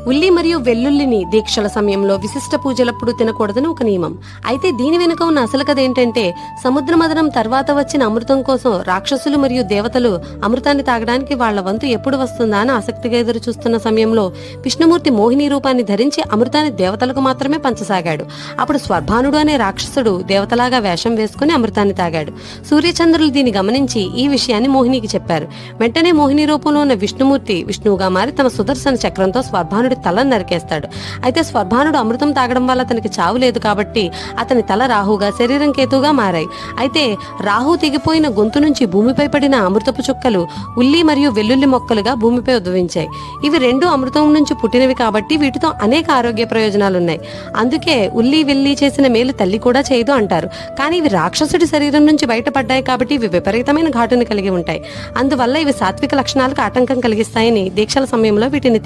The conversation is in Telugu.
ఉల్లి మరియు వెల్లుల్లిని దీక్షల సమయంలో విశిష్ట పూజలప్పుడు తినకూడదని ఒక నియమం. అయితే దీని వెనుక ఉన్న అసలు కథ ఏంటంటే, సముద్ర మథనం తర్వాత వచ్చిన అమృతం కోసం రాక్షసులు మరియు దేవతలు అమృతాన్ని తాగడానికి వాళ్ల వంతు ఎప్పుడు వస్తుందా అని ఆసక్తిగా ఎదురు చూస్తున్న సమయంలో విష్ణుమూర్తి మోహిని రూపాన్ని ధరించి అమృతాన్ని దేవతలకు మాత్రమే పంచసాగాడు. అప్పుడు స్వర్భానుడు అనే రాక్షసుడు దేవతలాగా వేషం వేసుకుని అమృతాన్ని తాగాడు. సూర్యచంద్రులు దీన్ని గమనించి ఈ విషయాన్ని మోహినికి చెప్పారు. వెంటనే మోహిని రూపంలో ఉన్న విష్ణుమూర్తి విష్ణువుగా మారి తన సుదర్శన చక్రంతో స్వర్భానుడి తలను నరికేస్తాడు. అయితే స్వర్భానుడు అమృతం తాగడం వల్ల అతనికి చావు లేదు కాబట్టి అతని తల రాహుగా, శరీరం కేతుగా మారాయి. అయితే రాహు తెగిపోయిన గొంతు నుంచి భూమిపై పడిన అమృతపు చుక్కలు ఉల్లి మరియు వెల్లుల్లి మొక్కలుగా భూమిపై ఉద్భవించాయి. ఇవి రెండు అమృతం నుంచి పుట్టినవి కాబట్టి వీటితో అనేక ఆరోగ్య ప్రయోజనాలున్నాయి. అందుకే ఉల్లి వెల్లి చేసిన మేలు తల్లి కూడా చేయదు అంటారు. కానీ ఇవి రాక్షసుడి శరీరం నుంచి బయటపడ్డాయి కాబట్టి ఇవి విపరీతమైన ఘాటుని కలిగి ఉంటాయి. అందువల్ల ఇవి సాత్విక లక్షణాలకు ఆటంకం కలిగిస్తాయని దీక్షల సమయంలో వీటిని